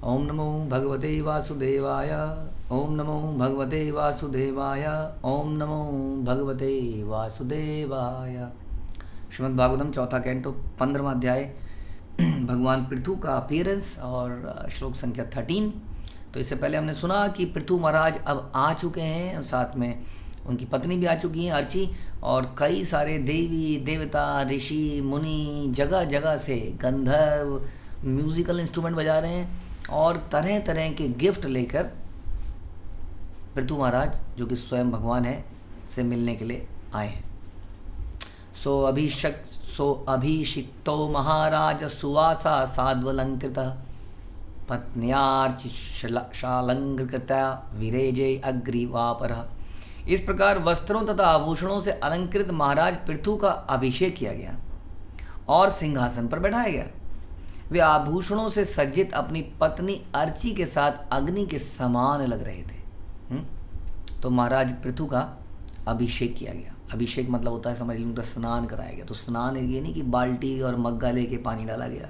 ओम नमो भगवते वासुदेवाय। ओम नमो भगवते वासुदेवाय। ओम नमो भगवते वासुदेवाय। श्रीमद् भागवतम चौथा कैंटो 15वां अध्याय, भगवान पृथु का अपीयरेंस और श्लोक संख्या 13। तो इससे पहले हमने सुना कि पृथु महाराज अब आ चुके हैं और साथ में उनकी पत्नी भी आ चुकी हैं अर्ची, और कई सारे देवी देवता ऋषि मुनि जगह जगह से गंधर्व म्यूजिकल इंस्ट्रूमेंट बजा रहे हैं और तरह तरह के गिफ्ट लेकर पृथु महाराज, जो कि स्वयं भगवान है, से मिलने के लिए आए हैं। सो अभिषिक्तो महाराज सुवासा साध्वलंकृत पत्न्यार्चिशालंकृत विरेजे अग्रीवापर। इस प्रकार वस्त्रों तथा आभूषणों से अलंकृत महाराज पृथु का अभिषेक किया गया और सिंहासन पर बैठाया गया। वे आभूषणों से सज्जित अपनी पत्नी अर्ची के साथ अग्नि के समान लग रहे थे। तो महाराज पृथु का अभिषेक किया गया। अभिषेक मतलब होता है, समझ लीजिए, उनका स्नान कराया गया। तो स्नान ये नहीं कि बाल्टी और मग्गा लेके पानी डाला गया।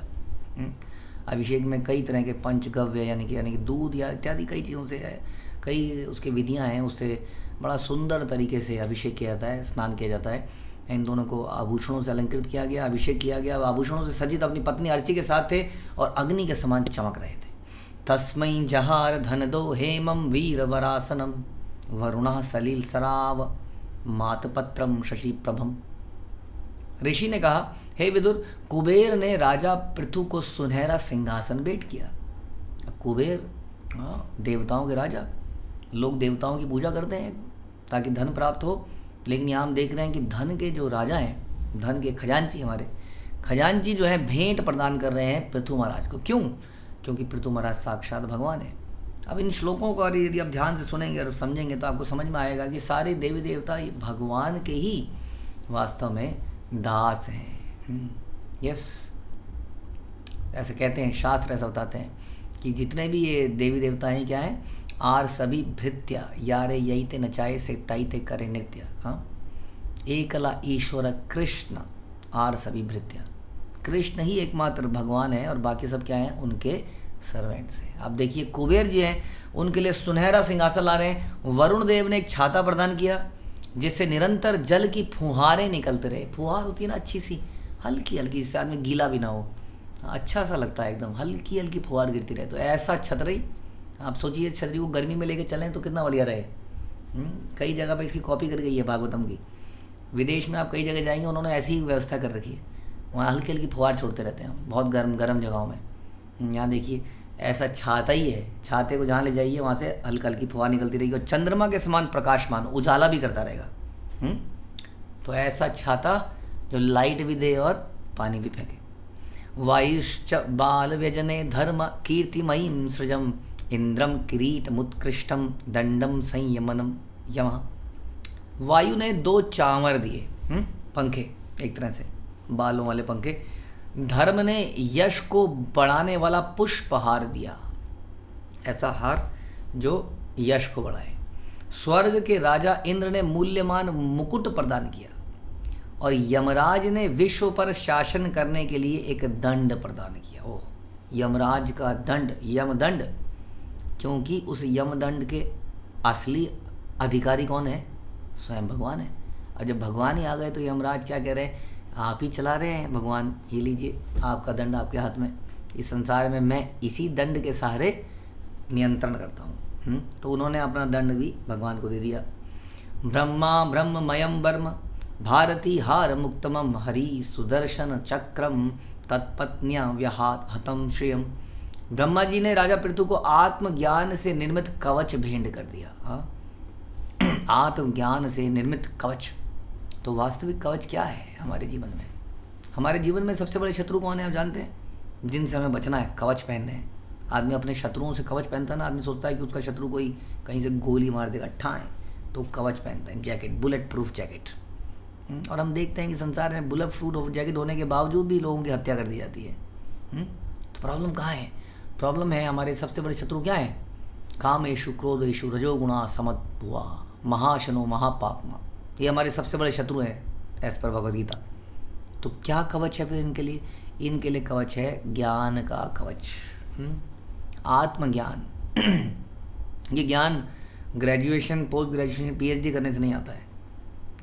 अभिषेक में कई तरह के पंचगव्य यानी कि दूध या इत्यादि कई चीज़ों से है, कई उसके विधियां हैं, उससे बड़ा सुंदर तरीके से अभिषेक किया जाता है, स्नान किया जाता है। इन दोनों को आभूषणों से अलंकृत किया गया, अभिषेक किया गया। आभूषणों से सज्जित अपनी पत्नी अर्ची के साथ थे और अग्नि के समान चमक रहे थे। तस्मै जहार धनदो हेमं वीरवरासनम वरुणः सलील सराव मातपत्रम शशि प्रभम। ऋषि ने कहा, हे विदुर, कुबेर ने राजा पृथु को सुनहरा सिंहासन भेंट किया। कुबेर देवताओं के राजा, लोग देवताओं की पूजा करते हैं ताकि धन प्राप्त हो, लेकिन यहाँ हम देख रहे हैं कि धन के जो राजा हैं, धन के खजांची, हमारे खजांची जो है भेंट प्रदान कर रहे हैं पृथु महाराज को। क्यों? क्योंकि पृथु महाराज साक्षात भगवान है। अब इन श्लोकों को यदि आप ध्यान से सुनेंगे और समझेंगे तो आपको समझ में आएगा कि सारे देवी देवता ये भगवान के ही वास्तव में दास हैं। यस, ऐसे कहते हैं, शास्त्र ऐसा बताते हैं कि जितने भी ये देवी देवता हैं क्या हैं, आर सभी भृत्या यारे यही ते नचाए से तई ते करे नृत्य। हाँ, एकला ईश्वर कृष्ण आर सभी भृत्या। कृष्ण ही एकमात्र भगवान है और बाकी सब क्या हैं, उनके सर्वेंट्स हैं। अब देखिए, कुबेर जी हैं, उनके लिए सुनहरा सिंहासन ला रहे हैं। वरुण देव ने एक छाता प्रदान किया जिससे निरंतर जल की फुहारें निकलते रहे। फुहार होती है ना, अच्छी सी हल्की हल्की, जिससे आदमी गीला भी ना हो, अच्छा सा लगता है, एकदम हल्की हल्की फुहार गिरती रहे। तो ऐसा छतरी, आप सोचिए, छतरी को गर्मी में लेके चलें तो कितना बढ़िया रहे। कई जगह पे इसकी कॉपी कर गई है भागवतम की। विदेश में आप कई जगह जाएंगे, उन्होंने ऐसी ही व्यवस्था कर रखी है, वहाँ हल्की हल्की फुहार छोड़ते रहते हैं बहुत गर्म गर्म जगहों में। यहाँ देखिए, ऐसा छाता ही है, छाते को जहाँ ले जाइए वहाँ से हल्की हल्की फुहार निकलती रहेगी और चंद्रमा के समान प्रकाशमान उजाला भी करता रहेगा। तो ऐसा छाता जो लाइट भी दे और पानी भी फेंके। वायुश्च बाल व्यजने धर्म कीर्तिमयीं सृजम इंद्रम किरीटमुत्कृष्टम दंडम संयमनम यमः। वायु ने 2 चांवर दिए, पंखे, एक तरह से बालों वाले पंखे। धर्म ने यश को बढ़ाने वाला पुष्पहार दिया, ऐसा हार जो यश को बढ़ाए। स्वर्ग के राजा इंद्र ने मूल्यवान मुकुट प्रदान किया और यमराज ने विश्व पर शासन करने के लिए एक दंड प्रदान किया। ओह, यमराज का दंड, यमदंड, क्योंकि उस यमदंड के असली अधिकारी कौन है? स्वयं भगवान है। और जब भगवान ही आ गए तो यमराज क्या कह रहे हैं, आप ही चला रहे हैं भगवान, ये लीजिए आपका दंड आपके हाथ में, इस संसार में मैं इसी दंड के सहारे नियंत्रण करता हूँ। तो उन्होंने अपना दंड भी भगवान को दे दिया। ब्रह्मा ब्रह्ममयम वर्म भारती हार मुक्तमम हरि सुदर्शन चक्रम तत्पत्न्या व्याहात हतम श्रियम। ब्रह्मा जी ने राजा पृथु को आत्मज्ञान से निर्मित कवच भेंट कर दिया। आत्मज्ञान से निर्मित कवच। तो वास्तविक कवच क्या है हमारे जीवन में? हमारे जीवन में सबसे बड़े शत्रु कौन है, आप जानते हैं? जिनसे हमें बचना है, कवच पहनने हैं। आदमी अपने शत्रुओं से कवच पहनता है ना, आदमी सोचता है कि उसका शत्रु कोई कहीं से गोली मार देगा, ठाएँ, तो कवच पहनता है, जैकेट, बुलेट प्रूफ जैकेट। और हम देखते हैं कि संसार में बुलेट प्रूफ जैकेट होने के बावजूद भी लोगों की हत्या कर दी जाती है। तो प्रॉब्लम कहाँ है? प्रॉब्लम है, हमारे सबसे बड़े शत्रु क्या है? कामेशु क्रोधेशु रजोगुणा समद्भुआ महाशनो महापापमा। ये हमारे सबसे बड़े शत्रु हैं एज पर भगवद गीता। तो क्या कवच है फिर इनके लिए? इनके लिए कवच है ज्ञान का कवच। आत्मज्ञान। ये ज्ञान ग्रेजुएशन, पोस्ट ग्रेजुएशन, पीएचडी करने से नहीं आता है।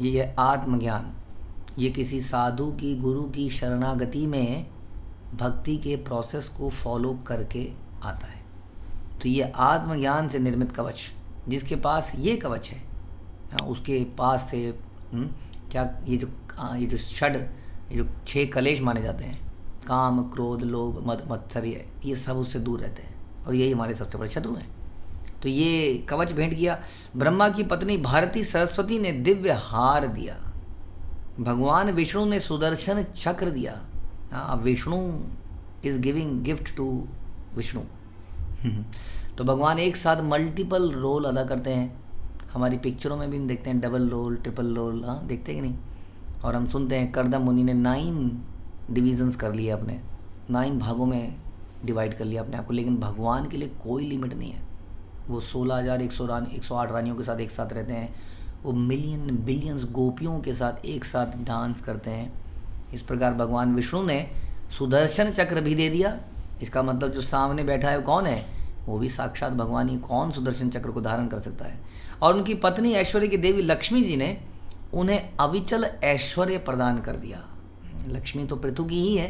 ये है आत्मज्ञान। ये किसी साधु की, गुरु की शरणागति में भक्ति के प्रोसेस को फॉलो करके आता है। तो ये आत्मज्ञान से निर्मित कवच, जिसके पास ये कवच है, उसके पास से क्या ये जो षड, ये जो 6 कलेश माने जाते हैं, काम, क्रोध, लोभ, मद, मत्सर्य, ये सब उससे दूर रहते हैं और यही हमारे सबसे बड़े शत्रु हैं। तो ये कवच भेंट किया। ब्रह्मा की पत्नी भारती सरस्वती ने दिव्य हार दिया। भगवान विष्णु ने सुदर्शन चक्र दिया। Vishnu is giving gift to Vishnu. तो भगवान एक साथ मल्टीपल रोल अदा करते हैं। हमारी पिक्चरों में भी देखते हैं डबल रोल, ट्रिपल रोल, देखते हैं कि नहीं। और हम सुनते हैं करदम मुनि ने 9 डिविजन्स कर लिए अपने, 9 भागों में डिवाइड कर लिया अपने आप को। लेकिन भगवान के लिए कोई लिमिट नहीं है। वो 16,108 रानियों के साथ एक साथ रहते हैं। वो मिलियन बिलियंस गोपियों के साथ एक साथ डांस करते हैं। इस प्रकार भगवान विष्णु ने सुदर्शन चक्र भी दे दिया। इसका मतलब जो सामने बैठा है वो कौन है? वो भी साक्षात भगवान ही। कौन सुदर्शन चक्र को धारण कर सकता है? और उनकी पत्नी ऐश्वर्य की देवी लक्ष्मी जी ने उन्हें अविचल ऐश्वर्य प्रदान कर दिया। लक्ष्मी तो पृथु की ही है।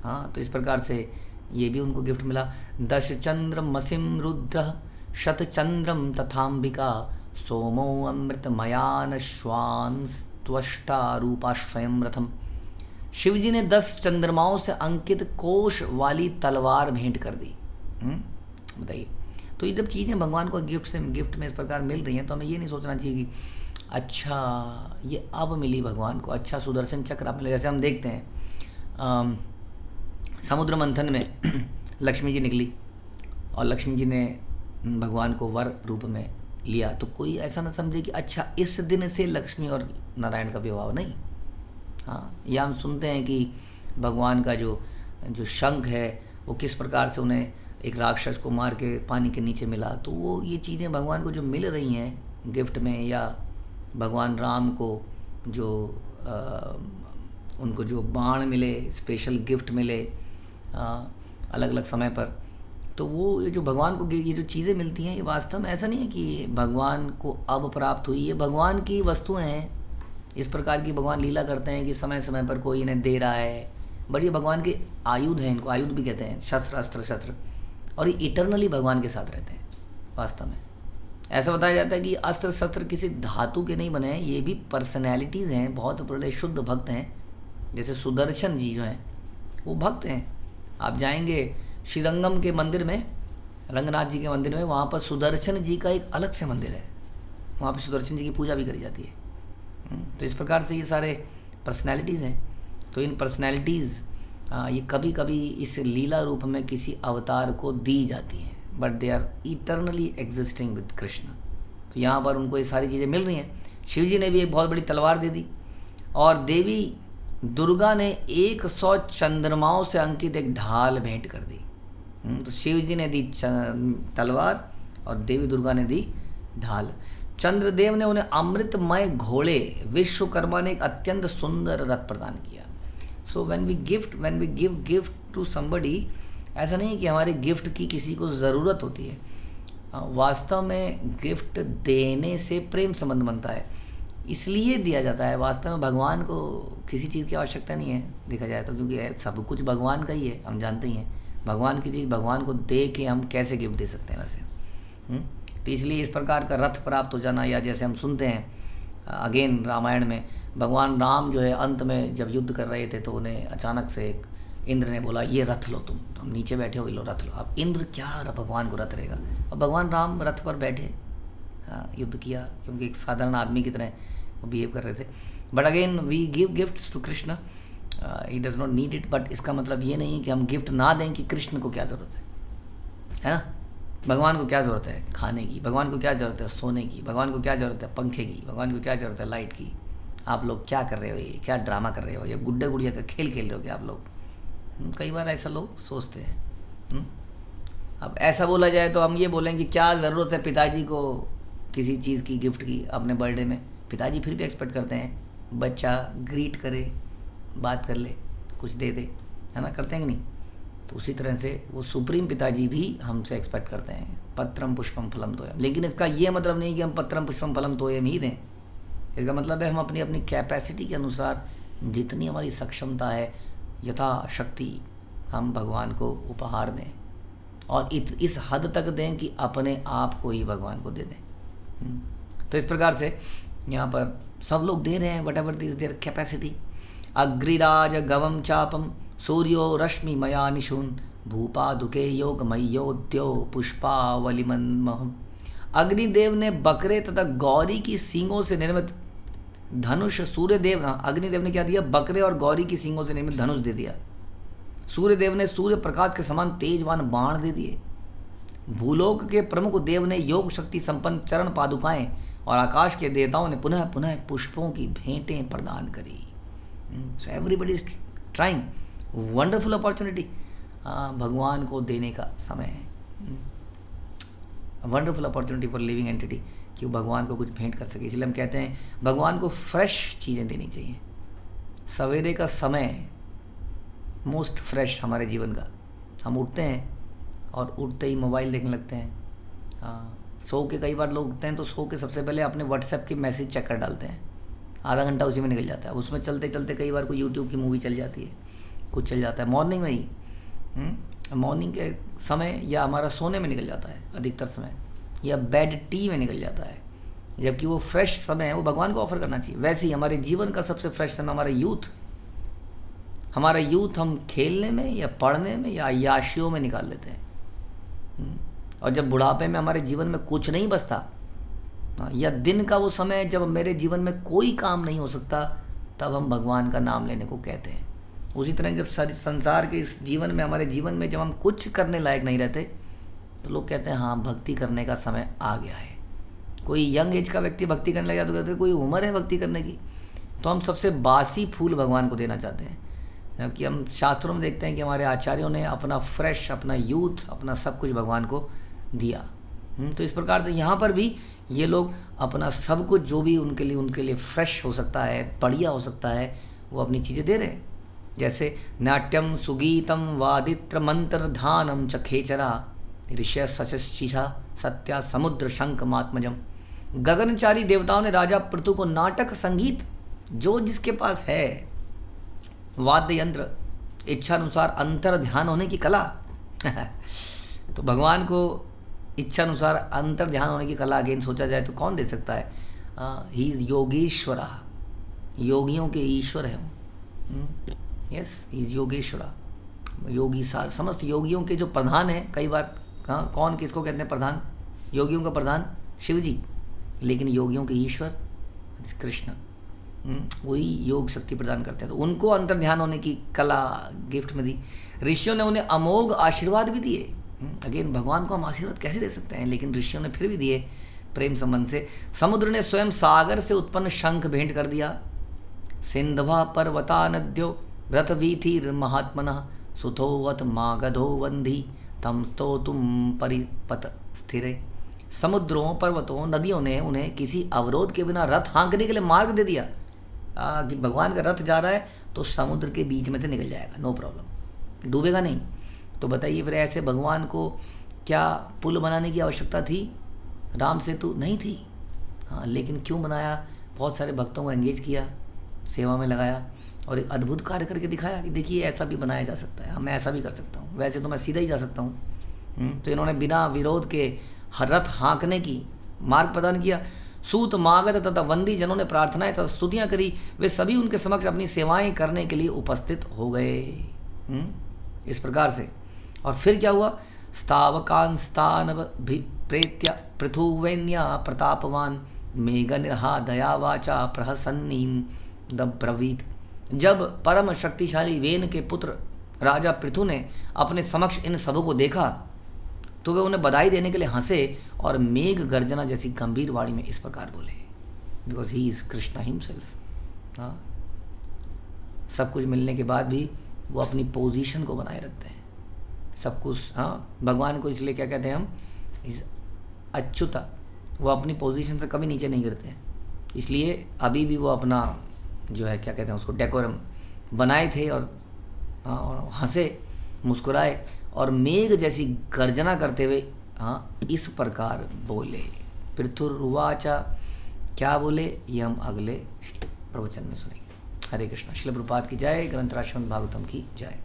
तो इस प्रकार से ये भी उनको गिफ्ट मिला। 10 चंद्रम मसिम रुद्र शत चंद्रम तथाम्बिका सोमो अमृतमयान श्वान त्वष्टा रूपाश्रयम रथम। शिवजी ने 10 चंद्रमाओं से अंकित कोश वाली तलवार भेंट कर दी। बताइए। तो ये जब चीज़ें भगवान को गिफ्ट में इस प्रकार मिल रही हैं, तो हमें ये नहीं सोचना चाहिए कि अच्छा ये अब मिली भगवान को, अच्छा सुदर्शन चक्र अब मिला। जैसे हम देखते हैं समुद्र मंथन में लक्ष्मी जी निकली और लक्ष्मी जी ने भगवान को वर रूप में लिया। तो कोई ऐसा ना समझे कि अच्छा इस दिन से लक्ष्मी और नारायण का विवाह, नहीं। या हम सुनते हैं कि भगवान का जो शंख है वो किस प्रकार से उन्हें एक राक्षस को मार के पानी के नीचे मिला। तो वो ये चीज़ें भगवान को जो मिल रही हैं गिफ्ट में, या भगवान राम को जो उनको जो बाण मिले, स्पेशल गिफ्ट मिले अलग अलग समय पर, तो वो ये जो भगवान को ये जो चीज़ें मिलती हैं, ये वास्तव में ऐसा नहीं है कि भगवान को अब प्राप्त हुई। ये भगवान की वस्तुएं हैं। इस प्रकार की भगवान लीला करते हैं कि समय समय पर कोई इन्हें दे रहा है। बट ये भगवान के आयुध हैं, इनको आयुध भी कहते हैं, शस्त्र, अस्त्र, शस्त्र। और ये इटरनली भगवान के साथ रहते हैं। वास्तव में ऐसा बताया जाता है कि अस्त्र शस्त्र किसी धातु के नहीं बने हैं, ये भी पर्सनैलिटीज़ हैं, बहुत बड़े शुद्ध भक्त हैं। जैसे सुदर्शन जी जो हैं वो भक्त हैं। आप जाएंगे श्रीरंगम के मंदिर में, रंगनाथ जी के मंदिर में, वहाँ पर सुदर्शन जी का एक अलग से मंदिर है। वहाँ पर सुदर्शन जी की पूजा भी करी जाती है। तो इस प्रकार से ये सारे पर्सनैलिटीज़ हैं। तो इन पर्सनैलिटीज़ ये कभी कभी इस लीला रूप में किसी अवतार को दी जाती हैं, but they are eternally existing with Krishna. तो यहाँ पर उनको ये सारी चीज़ें मिल रही हैं। शिव जी ने भी एक बहुत बड़ी तलवार दे दी, और देवी दुर्गा ने 100 चंद्रमाओं से अंकित एक ढाल भेंट कर दी। तो शिव जी ने दी तलवार और देवी दुर्गा ने दी ढाल। चंद्रदेव ने उन्हें अमृतमय घोड़े, विश्वकर्मा ने एक अत्यंत सुंदर रथ प्रदान किया। So when we give gift to somebody, ऐसा नहीं कि हमारे गिफ्ट की किसी को ज़रूरत होती है। वास्तव में गिफ्ट देने से प्रेम संबंध बनता है, इसलिए दिया जाता है। वास्तव में भगवान को किसी चीज़ की आवश्यकता नहीं है देखा जाए तो, क्योंकि सब कुछ भगवान का ही है, हम जानते ही हैं। भगवान की चीज़ भगवान को दे के हम कैसे गिफ्ट दे सकते हैं वैसे। तो इसलिए इस प्रकार का रथ प्राप्त हो जाना, या जैसे हम सुनते हैं अगेन रामायण में, भगवान राम जो है अंत में जब युद्ध कर रहे थे तो उन्हें अचानक से इंद्र ने बोला ये रथ लो, तुम हम नीचे बैठे हो, लो रथ लो। अब इंद्र क्या भगवान को रथ रहेगा। अब भगवान राम रथ पर बैठे, युद्ध किया, क्योंकि एक साधारण आदमी की तरह वो बिहेव कर रहे थे। But again we give gifts to Krishna, he does not need it. But इसका मतलब ये नहीं कि हम गिफ्ट ना दें कि कृष्ण को क्या ज़रूरत है ना। भगवान को क्या ज़रूरत है खाने की, भगवान को क्या ज़रूरत है सोने की, भगवान को क्या ज़रूरत है पंखे की, भगवान को क्या ज़रूरत है लाइट की। आप लोग क्या कर रहे हो, ये क्या ड्रामा कर रहे हो, या गुड्डे गुड़िया का खेल खेल रहे हो क्या आप लोग। कई बार ऐसा लोग सोचते हैं। अब ऐसा बोला जाए तो हम ये बोलें कि क्या ज़रूरत है पिताजी को किसी चीज़ की गिफ्ट की अपने बर्थडे में। पिताजी फिर भी एक्सपेक्ट करते हैं बच्चा ग्रीट करे, बात कर ले, कुछ दे दे, है ना, करते हैं कि नहीं। तो उसी तरह से वो सुप्रीम पिताजी भी हमसे एक्सपेक्ट करते हैं पत्रम पुष्पम फलम तोयम। लेकिन इसका ये मतलब नहीं कि हम पत्रम पुष्पम फलम तोयम ही दें। इसका मतलब है हम अपनी अपनी कैपेसिटी के अनुसार जितनी हमारी सक्षमता है यथाशक्ति हम भगवान को उपहार दें, और इस हद तक दें कि अपने आप को ही भगवान को दे दें। तो इस प्रकार से यहाँ पर सब लोग दे रहे हैं whatever this their capacity. अग्रिराज गवम चापम सूर्यो रश्मि मया निशून भूपादुके योग मयोद्यो पुष्पावलिमन्महम। अग्निदेव ने बकरे तथा गौरी की सींगों से निर्मित धनुष सूर्यदेव, अग्निदेव ने क्या दिया, बकरे और गौरी की सींगों से निर्मित धनुष दे दिया। सूर्यदेव ने सूर्य प्रकाश के समान तेजवान बाण दे दिए। भूलोक के प्रमुख देव ने योग शक्ति संपन्न चरण पादुकाएं, और आकाश के देवताओं ने पुनः पुनः पुष्पों की भेंटें प्रदान करी। So everybody is trying, wonderful opportunity. भगवान को देने का समय है, wonderful opportunity for living entity कि वो भगवान को कुछ भेंट कर सके। इसलिए हम कहते हैं भगवान को फ्रेश चीज़ें देनी चाहिए। सवेरे का समय मोस्ट फ्रेश हमारे जीवन का। हम उठते हैं और उठते ही मोबाइल देखने लगते हैं। सो के कई बार लोग उठते हैं तो सो के सबसे पहले अपने व्हाट्सएप की मैसेज चेक कर डालते हैं, आधा घंटा उसी में निकल जाता है। उसमें चलते चलते कई बार कोई यूट्यूब की मूवी चल जाती है, कुछ चल जाता है। मॉर्निंग में ही मॉर्निंग के समय या हमारा सोने में निकल जाता है अधिकतर समय, या बेड टी में निकल जाता है, जबकि वो फ्रेश समय है वो भगवान को ऑफर करना चाहिए। वैसे ही हमारे जीवन का सबसे फ्रेश समय हमारा यूथ हम खेलने में या पढ़ने में या अय्याशियों में निकाल लेते हैं। और जब बुढ़ापे में हमारे जीवन में कुछ नहीं बचता, या दिन का वो समय जब मेरे जीवन में कोई काम नहीं हो सकता, तब हम भगवान का नाम लेने को कहते हैं। उसी तरह जब संसार के इस जीवन में, हमारे जीवन में जब हम कुछ करने लायक नहीं रहते, तो लोग कहते हैं हाँ भक्ति करने का समय आ गया है। कोई यंग एज का व्यक्ति भक्ति करने लगा तो कहते हैं कोई उम्र है भक्ति करने की। तो हम सबसे बासी फूल भगवान को देना चाहते हैं, जबकि हम शास्त्रों में देखते हैं कि हमारे आचार्यों ने अपना फ्रेश, अपना यूथ, अपना सब कुछ भगवान को दिया। तो इस प्रकार से यहाँ पर भी ये लोग अपना सब कुछ जो भी उनके लिए फ्रेश हो सकता है, बढ़िया हो सकता है, वो अपनी चीज़ें दे रहे हैं। जैसे नाट्यम सुगीतम वादित्र मंत्र ध्यानम च खेचरा ऋषय सचिषा सत्या समुद्र शंख मात्मजम। गगनचारी देवताओं ने राजा पृथु को नाटक, संगीत, जो जिसके पास है, वाद्य यंत्र, इच्छा अनुसार अंतर ध्यान होने की कला तो भगवान को इच्छा अनुसार अंतर ध्यान होने की कला अगेन सोचा जाए तो कौन दे सकता है? ही इज योगेश्वरा, योगियों के ईश्वर है। यस, ही इज योगेश्वरा, योगी सार समस्त योगियों के जो प्रधान हैं। कई बार कौन किसको कहते हैं प्रधान? योगियों का प्रधान शिव जी, लेकिन योगियों के ईश्वर कृष्ण, वही योग शक्ति प्रदान करते हैं। तो उनको अंतर ध्यान होने की कला गिफ्ट में दी। ऋषियों ने उन्हें अमोघ आशीर्वाद भी दिए। अगेन भगवान को हम आशीर्वाद कैसे दे सकते हैं, लेकिन ऋषियों ने फिर भी दिए प्रेम संबंध से। समुद्र ने स्वयं सागर से उत्पन्न शंख भेंट कर दिया। सिंधवा पर्वता नद्यो व्रतवीथि महात्मनः सुथोवत मागधो वंधी तम तो तुम परिपत स्थिरे। समुद्रों, पर्वतों, नदियों ने उन्हें किसी अवरोध के बिना रथ हाँकने के लिए मार्ग दे दिया। कि भगवान का रथ जा रहा है तो समुद्र के बीच में से निकल जाएगा, नो प्रॉब्लम, डूबेगा नहीं। तो बताइए फिर ऐसे भगवान को क्या पुल बनाने की आवश्यकता थी? राम सेतु नहीं थी। हाँ, लेकिन क्यों बनाया? बहुत सारे भक्तों को एंगेज किया, सेवा में लगाया, और एक अद्भुत कार्य करके दिखाया कि देखिए ऐसा भी बनाया जा सकता है, मैं ऐसा भी कर सकता हूँ, वैसे तो मैं सीधा ही जा सकता हूँ। तो इन्होंने बिना विरोध के रथ हाँकने की मार्ग प्रदान किया। सूत, मागध तथा वंदी जनों ने प्रार्थनाएं तथा स्तुतियां करी। वे सभी उनके समक्ष अपनी सेवाएं करने के लिए उपस्थित हो गए। इस प्रकार से और फिर क्या हुआ? स्तावकांस्तान प्रेत्य पृथुवैन्या प्रतापवान मेघ निर्हा दयावाचा प्रहसन्नीन दब्रवीत। जब परम शक्तिशाली वेन के पुत्र राजा पृथु ने अपने समक्ष इन सबों को देखा तो वे उन्हें बधाई देने के लिए हंसे और मेघ गर्जना जैसी गंभीर वाणी में इस प्रकार बोले, because he is Krishna himself. हाँ, सब कुछ मिलने के बाद भी वो अपनी पोजीशन को बनाए रखते हैं, सब कुछ। हाँ, भगवान को इसलिए क्या कहते हैं हम? इस अच्युता, वो अपनी पोजीशन से कभी नीचे नहीं गिरते हैं। इसलिए अभी भी वो अपना जो है क्या कहते हैं उसको डेकोरम बनाए थे और हंसे मुस्कुराए और मेघ जैसी गर्जना करते हुए हाँ इस प्रकार बोले। पृथुर्वाचा, क्या बोले ये हम अगले प्रवचन में सुनेंगे। हरे कृष्णा। श्रील प्रभुपाद की जय। ग्रंथराज श्रीमद् भागवतम की जय।